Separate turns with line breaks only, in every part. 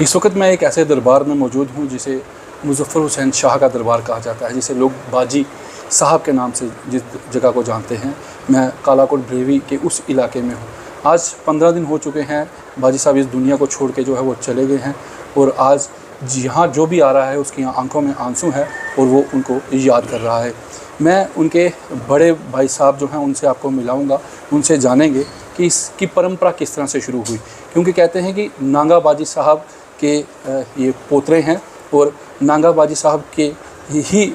اس وقت میں ایک ایسے دربار میں موجود ہوں جسے مظفر حسین شاہ کا دربار کہا جاتا ہے، جسے لوگ باجی صاحب کے نام سے جس جگہ کو جانتے ہیں۔ میں کالا کوٹ بریوی کے اس علاقے میں ہوں۔ آج 15 دن ہو چکے ہیں باجی صاحب اس دنیا کو چھوڑ کے جو ہے وہ چلے گئے ہیں، اور آج یہاں جو بھی آ رہا ہے اس کی آنکھوں میں آنسو ہے اور وہ ان کو یاد کر رہا ہے۔ میں ان کے بڑے بھائی صاحب جو ہیں ان سے آپ کو ملاؤں گا، ان سے جانیں گے کہ اس کی پرمپرا کس طرح سے شروع ہوئی، کیونکہ کہتے ہیں کہ نانگا باجی صاحب کے یہ پوترے ہیں، اور نانگا باجی صاحب کے ہی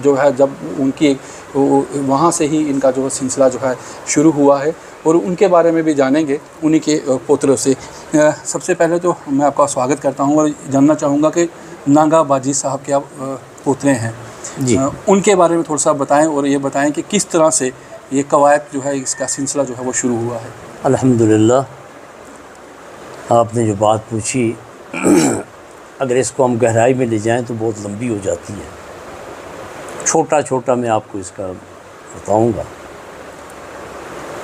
جو ہے جب ان کی وہاں سے ہی ان کا جو سلسلہ جو ہے شروع ہوا ہے، اور ان کے بارے میں بھی جانیں گے انہی کے پوتروں سے۔ سب سے پہلے تو میں آپ کا سواگت کرتا ہوں اور جاننا چاہوں گا کہ نانگا باجی صاحب کے آپ پوترے ہیں
جی،
ان کے بارے میں تھوڑا سا بتائیں، اور یہ بتائیں کہ کس طرح سے یہ قواعد جو ہے اس کا سلسلہ جو ہے وہ شروع ہوا ہے۔
الحمدللہ آپ نے جو بات پوچھی اگر اس کو ہم گہرائی میں لے جائیں تو بہت لمبی ہو جاتی ہے، چھوٹا چھوٹا میں آپ کو اس کا بتاؤں گا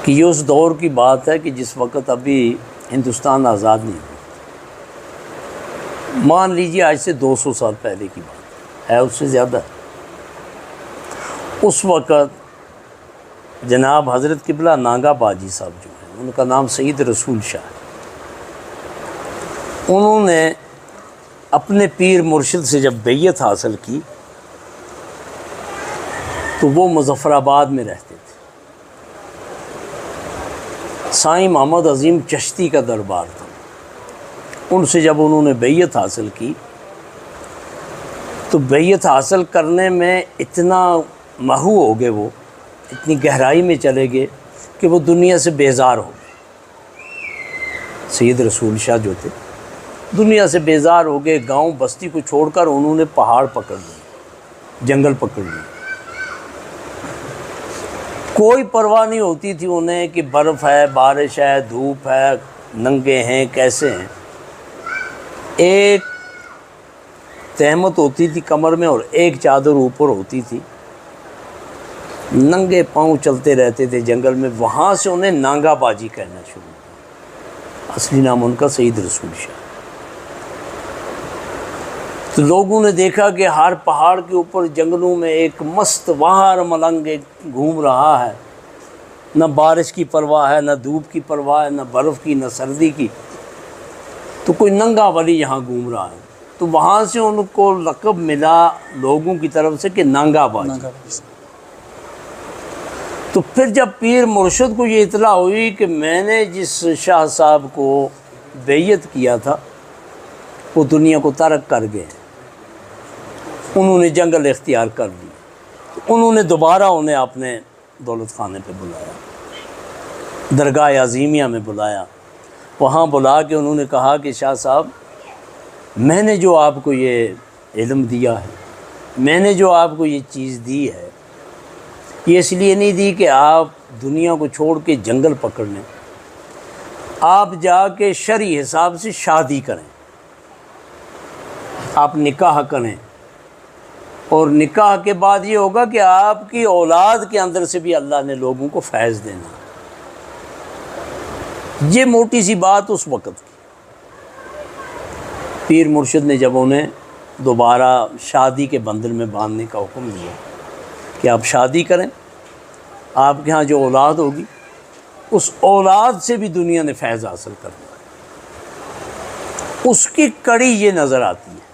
کہ یہ اس دور کی بات ہے کہ جس وقت ابھی ہندوستان آزاد نہیں ہوا۔ مان لیجیے آج سے 200 سال پہلے کی بات ہے، اس سے زیادہ۔ اس وقت جناب حضرت قبلہ نانگا باجی صاحب جو ہیں، ان کا نام سید رسول شاہ ہے، انہوں نے اپنے پیر مرشد سے جب بیعت حاصل کی تو وہ مظفر آباد میں رہتے تھے۔ سائیں محمد عظیم چشتی کا دربار تھا، ان سے جب انہوں نے بیعت حاصل کی تو بیعت حاصل کرنے میں اتنا محو ہو گئے، وہ اتنی گہرائی میں چلے گئے کہ وہ دنیا سے بیزار ہو گئے۔ سید رسول شاہ جو تھے دنیا سے بیزار ہو گئے، گاؤں بستی کو چھوڑ کر انہوں نے پہاڑ پکڑ لیے، جنگل پکڑ لیے۔ کوئی پرواہ نہیں ہوتی تھی انہیں کہ برف ہے، بارش ہے، دھوپ ہے، ننگے ہیں، کیسے ہیں۔ ایک تہمت ہوتی تھی کمر میں اور ایک چادر اوپر ہوتی تھی، ننگے پاؤں چلتے رہتے تھے جنگل میں۔ وہاں سے انہیں نانگا باجی کہنا شروع ہوا، اصلی نام ان کا سید رسول شاہ۔ تو لوگوں نے دیکھا کہ ہر پہاڑ کے اوپر جنگلوں میں ایک مست وہار ملنگ گھوم رہا ہے، نہ بارش کی پرواہ ہے، نہ دھوپ کی پرواہ ہے، نہ برف کی، نہ سردی کی، تو کوئی ننگا ولی یہاں گھوم رہا ہے۔ تو وہاں سے ان کو لقب ملا لوگوں کی طرف سے کہ نانگا باجی۔ تو پھر جب پیر مرشد کو یہ اطلاع ہوئی کہ میں نے جس شاہ صاحب کو بیعت کیا تھا وہ دنیا کو ترک کر گئے، انہوں نے جنگل اختیار کر لی، تو انہوں نے دوبارہ انہیں اپنے دولت خانے پہ بلایا، درگاہ عظیمیہ میں بلایا۔ وہاں بلا کے انہوں نے کہا کہ شاہ صاحب، میں نے جو آپ کو یہ علم دیا ہے، میں نے جو آپ کو یہ چیز دی ہے، یہ اس لیے نہیں دی کہ آپ دنیا کو چھوڑ کے جنگل پکڑ لیں، آپ جا کے شرعی حساب سے شادی کریں، آپ نکاح کریں، اور نکاح کے بعد یہ ہوگا کہ آپ کی اولاد کے اندر سے بھی اللہ نے لوگوں کو فیض دینا۔ یہ موٹی سی بات اس وقت کی۔ پیر مرشد نے جب انہیں دوبارہ شادی کے بندل میں باندھنے کا حکم دیا کہ آپ شادی کریں، آپ کے ہاں جو اولاد ہوگی اس اولاد سے بھی دنیا نے فیض حاصل کرنا، اس کی کڑی یہ نظر آتی ہے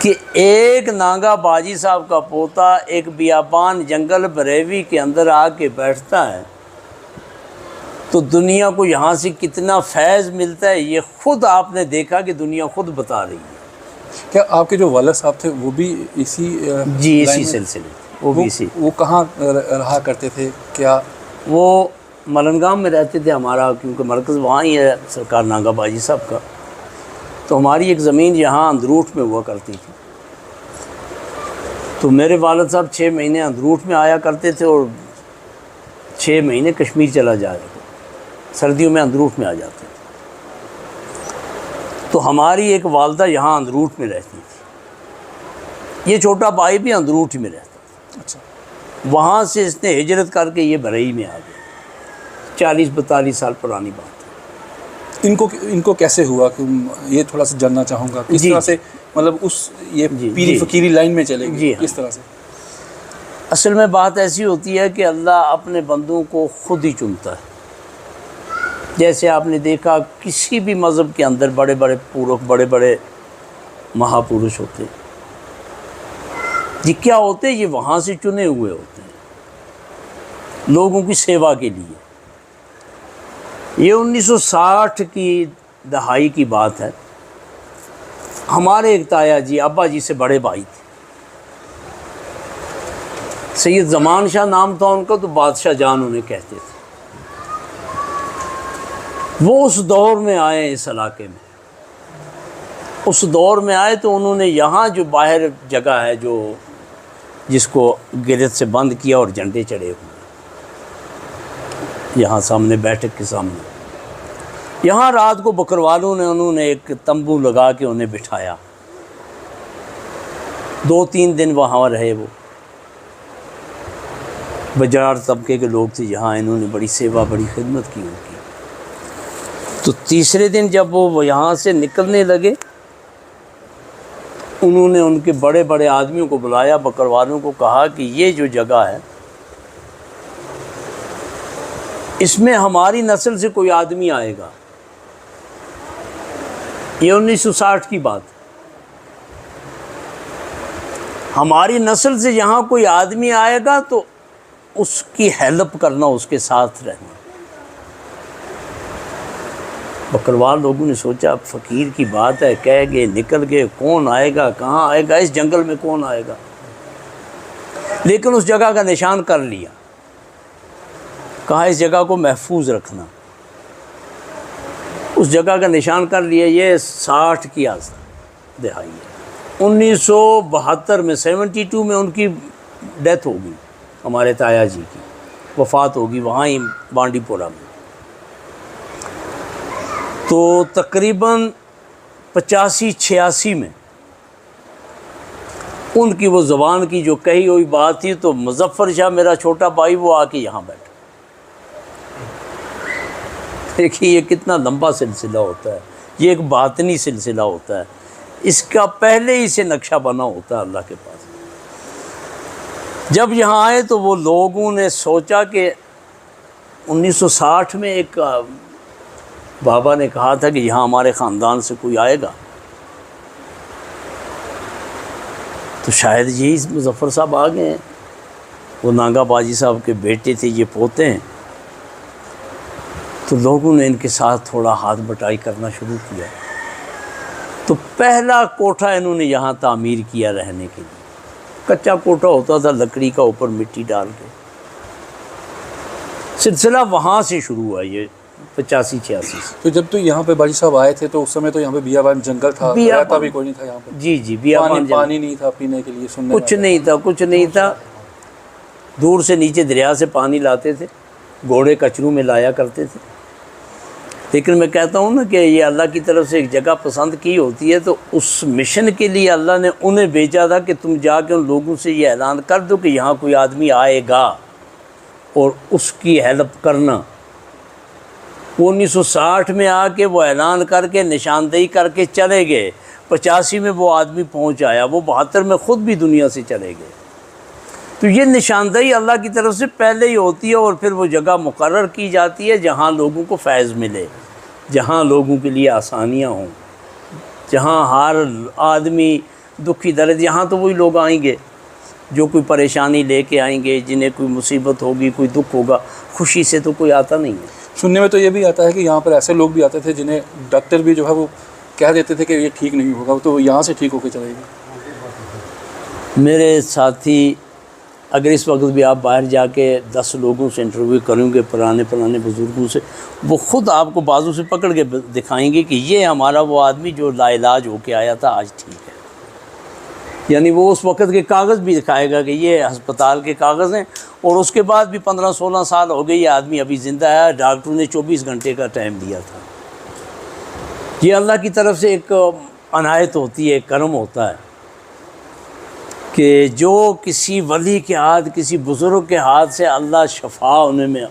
کہ ایک نانگا باجی صاحب کا پوتا ایک بیابان جنگل بریوی کے اندر آ کے بیٹھتا ہے تو دنیا کو یہاں سے کتنا فیض ملتا ہے، یہ خود آپ نے دیکھا کہ دنیا خود بتا رہی ہے۔
کیا آپ کے جو والد صاحب تھے وہ بھی اسی
جی اسی سلسلے وہ بھی اسی،
وہ کہاں رہا کرتے تھے؟ کیا
وہ ملنگام میں رہتے تھے، ہمارا کیونکہ مرکز وہاں ہی ہے سرکار نانگا باجی صاحب کا، تو ہماری ایک زمین یہاں اندروٹ میں ہوا کرتی تھی، تو میرے والد صاحب 6 مہینے اندروٹ میں آیا کرتے تھے اور 6 مہینے کشمیر چلا جایا کرتے، سردیوں میں اندروٹ میں آ جاتے تھے۔ تو ہماری ایک والدہ یہاں اندروٹ میں رہتی تھی، یہ چھوٹا بھائی بھی اندروٹ میں رہتا تھا۔
اچھا،
وہاں سے اس نے ہجرت کر کے یہ بریلی میں آ گیا، 40-42 سال پرانی بات ہے۔
ان کو کیسے ہوا کہ یہ تھوڑا سا جاننا چاہوں گا، کس طرح سے مطلب اس یہ پیری فقیری لائن میں چلے گئے، کس طرح سے؟
اصل میں بات ایسی ہوتی ہے کہ اللہ اپنے بندوں کو خود ہی چنتا ہے. جیسے آپ نے دیکھا کسی بھی مذہب کے اندر بڑے بڑے پورخ، بڑے بڑے مہاپروش ہوتے ہیں، یہ کیا ہوتے ہیں؟ یہ وہاں سے چنے ہوئے ہوتے ہیں لوگوں کی سیوا کے لیے. یہ 1960 کی دہائی کی بات ہے. ہمارے ایک تایا جی، ابا جی سے بڑے بھائی تھے، سید زمان شاہ نام تھا ان کا، تو بادشاہ جان انہیں کہتے تھے. وہ اس دور میں آئے اس علاقے میں، اس دور میں آئے تو انہوں نے یہاں جو باہر جگہ ہے جو جس کو گرد سے بند کیا اور جھنڈے چڑھے ہوئے یہاں سامنے بیٹھک کے سامنے، یہاں رات کو بکروالوں نے انہوں نے ایک تمبو لگا کے انہیں بٹھایا. 2-3 دن وہاں رہے. وہ بجار طبقے کے لوگ تھے یہاں، انہوں نے بڑی سیوا بڑی خدمت کی ان کی. تو تیسرے دن جب وہ یہاں سے نکلنے لگے، انہوں نے ان کے بڑے بڑے آدمیوں کو بلایا، بکروالوں کو کہا کہ یہ جو جگہ ہے اس میں ہماری نسل سے کوئی آدمی آئے گا. یہ 1960 کی بات. ہماری نسل سے یہاں کوئی آدمی آئے گا تو اس کی ہیلپ کرنا، اس کے ساتھ رہنا. بکروال لوگوں نے سوچا فقیر کی بات ہے، کہہ گئے نکل گئے، کون آئے گا، کہاں آئے گا، اس جنگل میں کون آئے گا. لیکن اس جگہ کا نشان کر لیا، کہا اس جگہ کو محفوظ رکھنا. اس جگہ کا نشان کر لیا. یہ 60 کی دہائی ہے. 1972 میں 72 میں ان کی ڈیتھ ہوگی، ہمارے تایا جی کی وفات ہوگی وہاں ہی بانڈی پورہ میں. تو تقریباً 85-86 میں ان کی وہ زبان کی جو کہی ہوئی بات تھی، تو مظفر شاہ میرا چھوٹا بھائی وہ آ کے یہاں بیٹھا. دیکھیے یہ کتنا لمبا سلسلہ ہوتا ہے، یہ ایک باطنی سلسلہ ہوتا ہے، اس کا پہلے ہی سے نقشہ بنا ہوتا ہے اللہ کے پاس. جب یہاں آئے تو وہ لوگوں نے سوچا کہ 1960 میں ایک بابا نے کہا تھا کہ یہاں ہمارے خاندان سے کوئی آئے گا، تو شاید یہی مظفر صاحب آ گئے ہیں. وہ ناگا باجی صاحب کے بیٹے تھے، یہ پوتے ہیں. تو لوگوں نے ان کے ساتھ تھوڑا ہاتھ بٹائی کرنا شروع کیا. تو پہلا کوٹھا انہوں نے یہاں تعمیر کیا رہنے کے لیے. کچا کوٹھا ہوتا تھا لکڑی کا، اوپر مٹی ڈال کے. سلسلہ وہاں سے شروع ہوا، یہ 85-86 سے.
تو جب تو یہاں پہ باجی صاحب آئے تھے تو اس سمے تو یہاں پہ بیابان جنگل تھا، رہتا بھی کوئی نہیں تھا یہاں پہ.
جی بیابان،
پانی نہیں تھا پینے کے لیے، سننے
کچھ نہیں تھا. دور سے نیچے دریا سے پانی لاتے تھے، گھوڑے کچروں میں لایا کرتے تھے. لیکن میں کہتا ہوں نا کہ یہ اللہ کی طرف سے ایک جگہ پسند کی ہوتی ہے، تو اس مشن کے لیے اللہ نے انہیں بھیجا تھا کہ تم جا کے ان لوگوں سے یہ اعلان کر دو کہ یہاں کوئی آدمی آئے گا اور اس کی ہیلپ کرنا. وہ 1960 میں آ کے وہ اعلان کر کے نشاندہی کر کے چلے گئے. 85 میں وہ آدمی پہنچ آیا، وہ 72 میں خود بھی دنیا سے چلے گئے. تو یہ نشاندہی اللہ کی طرف سے پہلے ہی ہوتی ہے، اور پھر وہ جگہ مقرر کی جاتی ہے جہاں لوگوں کو فیض ملے، جہاں لوگوں کے لیے آسانیاں ہوں، جہاں ہر آدمی دکھی درد، یہاں تو وہی لوگ آئیں گے جو کوئی پریشانی لے کے آئیں گے، جنہیں کوئی مصیبت ہوگی، کوئی دکھ ہوگا. خوشی سے تو کوئی آتا نہیں ہے.
سننے میں تو یہ بھی آتا ہے کہ یہاں پر ایسے لوگ بھی آتے تھے جنہیں ڈاکٹر بھی جو ہے وہ کہہ دیتے تھے کہ یہ ٹھیک نہیں ہوگا، تو یہاں سے ٹھیک ہو کے چلے گئے.
میرے ساتھی، اگر اس وقت بھی آپ باہر جا کے 10 لوگوں سے انٹرویو کریں گے، پرانے بزرگوں سے، وہ خود آپ کو بازو سے پکڑ کے دکھائیں گے کہ یہ ہمارا وہ آدمی جو لا علاج ہو کے آیا تھا آج ٹھیک ہے. یعنی وہ اس وقت کے کاغذ بھی دکھائے گا کہ یہ ہسپتال کے کاغذ ہیں، اور اس کے بعد بھی 15-16 سال ہو گئے یہ آدمی ابھی زندہ ہے، ڈاکٹروں نے 24 گھنٹے کا ٹائم دیا تھا. یہ اللہ کی طرف سے ایک عنایت ہوتی ہے، ایک کرم ہوتا ہے کہ جو کسی ولی کے ہاتھ، کسی بزرگ کے ہاتھ سے اللہ شفا انہیں میں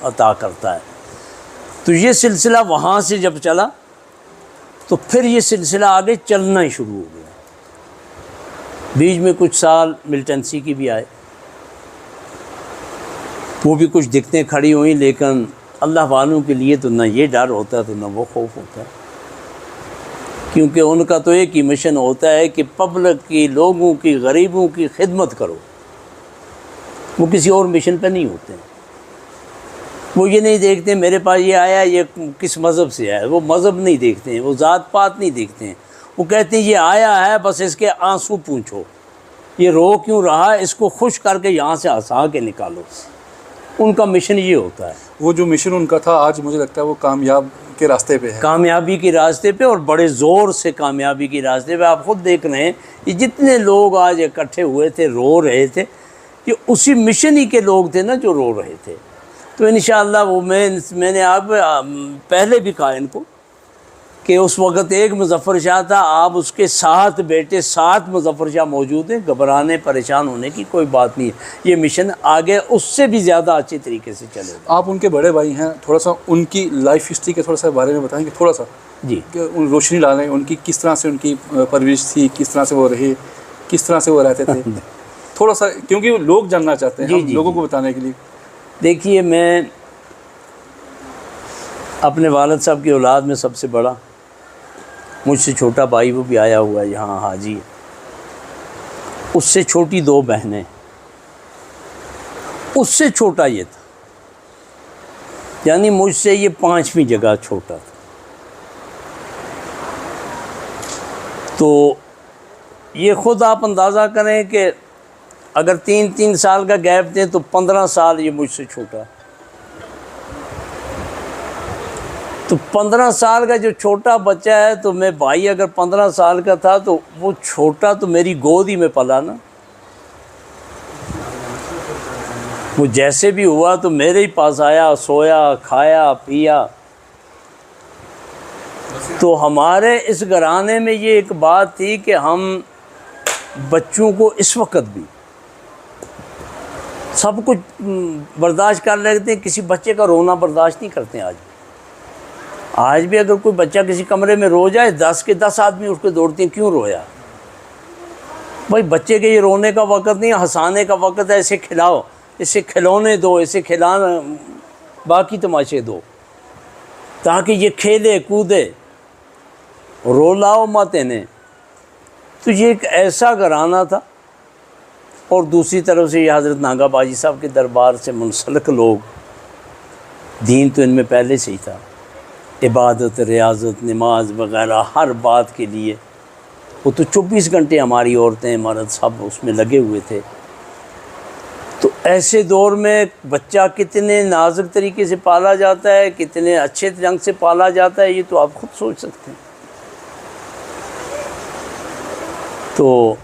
عطا کرتا ہے. تو یہ سلسلہ وہاں سے جب چلا تو پھر یہ سلسلہ آگے چلنا ہی شروع ہو گیا. بیچ میں کچھ سال ملٹنسی کی بھی آئے، وہ بھی کچھ دقتیں کھڑی ہوئیں، لیکن اللہ والوں کے لیے تو نہ یہ ڈر ہوتا تو نہ وہ خوف ہوتا، کیونکہ ان کا تو ایک ہی مشن ہوتا ہے کہ پبلک کی، لوگوں کی، غریبوں کی خدمت کرو. وہ کسی اور مشن پہ نہیں ہوتے ہیں. وہ یہ نہیں دیکھتے میرے پاس یہ آیا یہ کس مذہب سے آیا، وہ مذہب نہیں دیکھتے ہیں، وہ ذات پات نہیں دیکھتے ہیں. وہ کہتے ہیں یہ آیا ہے بس اس کے آنسو پوچھو، یہ رو کیوں رہا، اس کو خوش کر کے یہاں سے ہنسا کے نکالو. ان کا مشن یہ ہوتا ہے.
وہ جو مشن ان کا تھا آج مجھے لگتا ہے وہ کامیاب کے راستے پہ ہے،
کامیابی کے راستے پہ، اور بڑے زور سے کامیابی کے راستے پہ. آپ خود دیکھ رہے ہیں یہ جتنے لوگ آج اکٹھے ہوئے تھے رو رہے تھے، یہ اسی مشن ہی کے لوگ تھے نا جو رو رہے تھے. تو انشاءاللہ وہ میں نے آپ پہلے بھی کہا ان کو کہ اس وقت ایک مظفر شاہ تھا، آپ اس کے 7 بیٹے 7 مظفر شاہ موجود ہیں. گھبرانے پریشان ہونے کی کوئی بات نہیں ہے، یہ مشن آگے اس سے بھی زیادہ اچھے طریقے سے چلے گا.
آپ ان کے بڑے بھائی ہیں، تھوڑا سا ان کی لائف ہسٹری کے تھوڑا سا بارے میں بتائیں گے تھوڑا سا،
جی
کہ ان روشنی ڈالیں ان کی کس طرح سے ان کی پرورش تھی، کس طرح سے وہ رہے، کس طرح سے وہ رہتے تھے تھوڑا سا، کیونکہ وہ لوگ جاننا چاہتے ہیں، ہم لوگوں کو بتانے کے لیے.
دیکھیے میں اپنے والد صاحب کی اولاد میں سب سے بڑا، مجھ سے چھوٹا بھائی وہ بھی آیا ہوا ہے یہاں حاجی ہے، اس سے چھوٹی 2 بہنیں، اس سے چھوٹا یہ تھا، یعنی مجھ سے یہ 5ویں جگہ چھوٹا تھا. تو یہ خود آپ اندازہ کریں کہ اگر 3 سال کا گیپ دیں تو 15 سال یہ مجھ سے چھوٹا. تو 15 سال کا جو چھوٹا بچہ ہے، تو میں بھائی اگر 15 سال کا تھا تو وہ چھوٹا تو میری گود ہی میں پلا نا. وہ جیسے بھی ہوا تو میرے ہی پاس آیا، سویا، کھایا، پیا. تو ہمارے اس گھرانے میں یہ ایک بات تھی کہ ہم بچوں کو اس وقت بھی سب کچھ برداشت کر لیتے ہیں، کسی بچے کا رونا برداشت نہیں کرتے. آج بھی اگر کوئی بچہ کسی کمرے میں رو جائے 10 کے 10 آدمی اٹھ کے دوڑتے ہیں، کیوں رویا؟ بھائی بچے کے یہ رونے کا وقت نہیں، ہنسانے کا وقت ہے. اسے کھلاؤ، اسے کھلونے دو، اسے کھلانا، باقی تماشے دو، تاکہ یہ کھیلے کودے، رو لاؤ مت انہیں. تو یہ ایک ایسا گھرانہ تھا. اور دوسری طرف سے یہ حضرت ناگا باجی صاحب کے دربار سے منسلک لوگ، دین تو ان میں پہلے سے ہی تھا، عبادت، ریاضت، نماز وغیرہ ہر بات کے لیے. وہ تو 24 گھنٹے ہماری عورتیں مرد سب اس میں لگے ہوئے تھے. تو ایسے دور میں بچہ کتنے نازک طریقے سے پالا جاتا ہے، کتنے اچھے ڈھنگ سے پالا جاتا ہے، یہ تو آپ خود سوچ سکتے ہیں. تو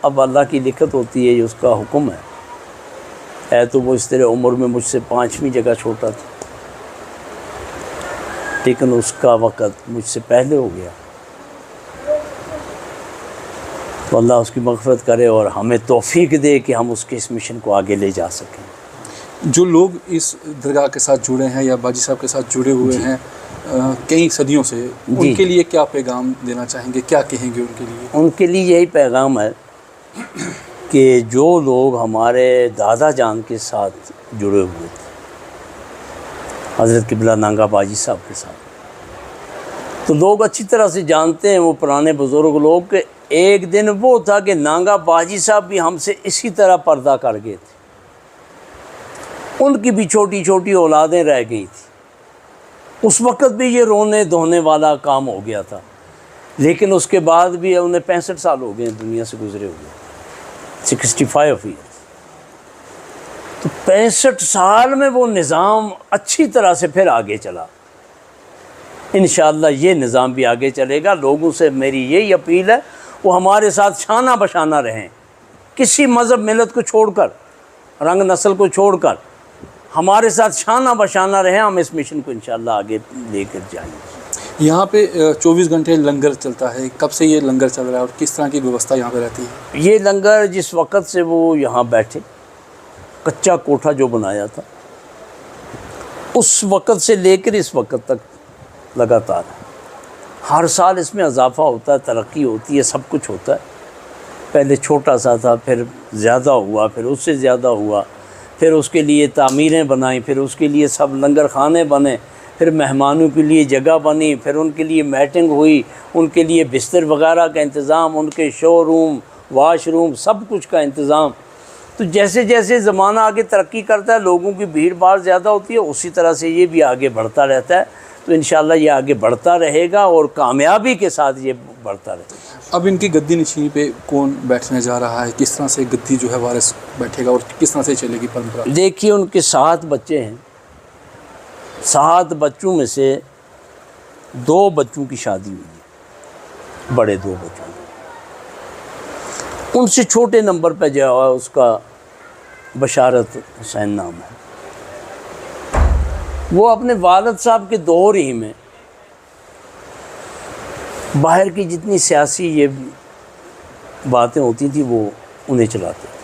اب اللہ کی لکھت ہوتی ہے، یہ اس کا حکم ہے تو وہ اس طرح عمر میں مجھ سے 5ویں جگہ چھوٹا تھا، لیکن اس کا وقت مجھ سے پہلے ہو گیا. تو اللہ اس کی مغفرت کرے اور ہمیں توفیق دے کہ ہم اس کے اس مشن کو آگے لے جا سکیں.
جو لوگ اس درگاہ کے ساتھ جڑے ہیں یا باجی صاحب کے ساتھ جڑے ہوئے ہیں کئی صدیوں سے، ان کے لیے کیا پیغام دینا چاہیں گے، کیا کہیں گے ان کے لیے؟
ان کے لیے یہی پیغام ہے کہ جو لوگ ہمارے دادا جان کے ساتھ جڑے ہوئے تھے، حضرت قبلہ نانگا باجی صاحب کے ساتھ، تو لوگ اچھی طرح سے جانتے ہیں، وہ پرانے بزرگ لوگ، کہ ایک دن وہ تھا کہ نانگا باجی صاحب بھی ہم سے اسی طرح پردہ کر گئے تھے. ان کی بھی چھوٹی چھوٹی اولادیں رہ گئی تھیں. اس وقت بھی یہ رونے دھونے والا کام ہو گیا تھا، لیکن اس کے بعد بھی انہیں 65 سال ہو گئے دنیا سے گزرے ہوئے، 65 ایئرس. تو 65 سال میں وہ نظام اچھی طرح سے پھر آگے چلا. انشاءاللہ یہ نظام بھی آگے چلے گا. لوگوں سے میری یہی اپیل ہے، وہ ہمارے ساتھ شانہ بشانہ رہیں، کسی مذہب ملت کو چھوڑ کر، رنگ نسل کو چھوڑ کر ہمارے ساتھ شانہ بشانہ رہیں. ہم اس مشن کو انشاءاللہ آگے لے کر جائیں گے.
یہاں پہ 24 گھنٹے لنگر چلتا ہے، کب سے یہ لنگر چل رہا ہے اور کس طرح کی ویوستھا یہاں پہ رہتی ہے؟
یہ لنگر جس وقت سے وہ یہاں بیٹھے، کچا کوٹھا جو بنایا تھا، اس وقت سے لے کر اس وقت تک لگاتار ہر سال اس میں اضافہ ہوتا ہے، ترقی ہوتی ہے، سب کچھ ہوتا ہے۔ پہلے چھوٹا سا تھا، پھر زیادہ ہوا، پھر اس سے زیادہ ہوا، پھر اس کے لیے تعمیریں بنائیں، پھر اس کے لیے سب لنگر خانے بنے، پھر مہمانوں کے لیے جگہ بنی، پھر ان کے لیے میٹنگ ہوئی، ان کے لیے بستر وغیرہ کا انتظام، ان کے شو روم، واش روم، سب کچھ کا انتظام۔ تو جیسے جیسے زمانہ آگے ترقی کرتا ہے، لوگوں کی بھیڑ بھاڑ زیادہ ہوتی ہے، اسی طرح سے یہ بھی آگے بڑھتا رہتا ہے۔ تو انشاءاللہ یہ آگے بڑھتا رہے گا اور کامیابی کے ساتھ یہ بڑھتا رہے گا۔
اب ان کی گدی نشینی پہ کون بیٹھنے جا رہا ہے؟ کس طرح سے گدی جو ہے وارث بیٹھے گا اور کس طرح سے چلے گی پرمپرا؟
دیکھیے ان کے 7 بچے ہیں، 7 بچوں میں سے 2 بچوں کی شادی ہوئی ہے، بڑے 2 بچوں کی۔ ان سے چھوٹے نمبر پہ جو ہے اس کا بشارت حسین نام ہے۔ وہ اپنے والد صاحب کے دور ہی میں باہر کی جتنی سیاسی یہ باتیں ہوتی تھی وہ انہیں چلاتے تھے۔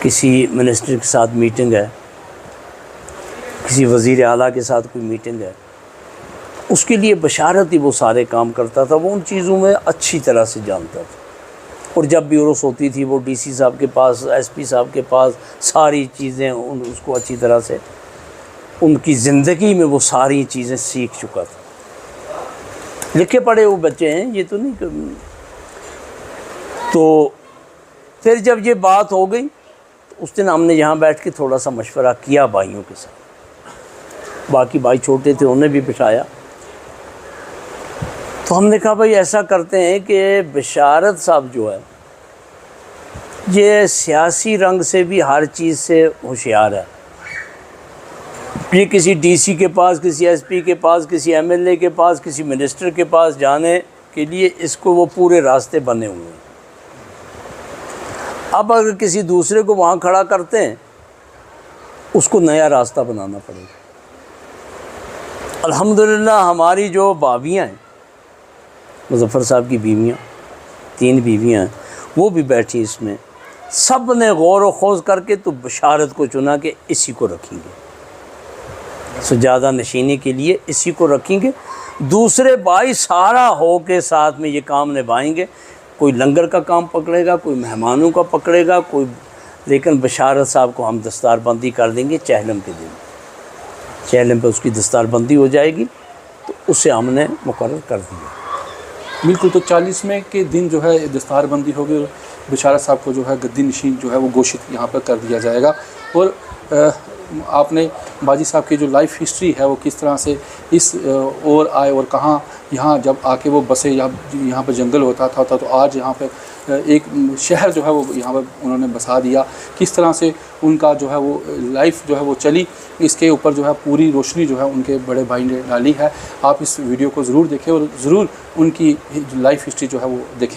کسی منسٹر کے ساتھ میٹنگ ہے، کسی وزیر اعلیٰ کے ساتھ کوئی میٹنگ ہے، اس کے لیے بشارت ہی وہ سارے کام کرتا تھا۔ وہ ان چیزوں میں اچھی طرح سے جانتا تھا، اور جب بھی عرس ہوتی تھی وہ ڈی سی صاحب کے پاس، ایس پی صاحب کے پاس ساری چیزیں اس کو اچھی طرح سے، ان کی زندگی میں وہ ساری چیزیں سیکھ چکا تھا۔ لکھے پڑھے وہ بچے ہیں، یہ تو نہیں کہ تو پھر جب یہ بات ہو گئی تو اس دن ہم نے یہاں بیٹھ کے تھوڑا سا مشورہ کیا بھائیوں کے ساتھ، باقی بھائی چھوٹے تھے انہیں بھی بٹھایا۔ تو ہم نے کہا بھائی ایسا کرتے ہیں کہ بشارت صاحب جو ہے یہ سیاسی رنگ سے بھی ہر چیز سے ہوشیار ہے، یہ کسی ڈی سی کے پاس، کسی ایس پی کے پاس، کسی ایم ایل اے کے پاس، کسی منسٹر کے پاس جانے کے لیے اس کو وہ پورے راستے بنے ہوئے ہیں۔ اب اگر کسی دوسرے کو وہاں کھڑا کرتے ہیں اس کو نیا راستہ بنانا پڑے گا۔ الحمدللہ ہماری جو بھابیاں ہیں، مظفر صاحب کی بیویاں، 3 بیویاں ہیں، وہ بھی بیٹھی اس میں، سب نے غور و خوض کر کے تو بشارت کو چنا کہ اسی کو رکھیں گے، سجادہ نشینی کے لیے اسی کو رکھیں گے۔ دوسرے بھائی سارا ہو کے ساتھ میں یہ کام نبھائیں گے، کوئی لنگر کا کام پکڑے گا، کوئی مہمانوں کا پکڑے گا، کوئی، لیکن بشارت صاحب کو ہم دستار بندی کر دیں گے چہلم کے دن، چہلم پہ اس کی دستار بندی ہو جائے گی، تو اسے ہم نے مقرر کر دیا۔
بالکل، تو 40ویں کے دن جو ہے دستار بندی ہوگی اور بشارت صاحب کو جو ہے گدی نشین جو ہے وہ گھوشت یہاں پر کر دیا جائے گا۔ اور آپ نے باجی صاحب کی جو لائف ہسٹری ہے وہ کس طرح سے اس اور آئے اور کہاں یہاں جب آ کے وہ بسے، یہاں پہ جنگل ہوتا تھا تو آج یہاں پہ ایک شہر جو ہے وہ یہاں پر انہوں نے بسا دیا، کس طرح سے ان کا جو ہے وہ لائف جو ہے وہ چلی، اس کے اوپر جو ہے پوری روشنی جو ہے ان کے بڑے بھائی نے ڈالی ہے۔ آپ اس ویڈیو کو ضرور دیکھیں اور ضرور ان کی لائف ہسٹری جو ہے وہ دیکھیں۔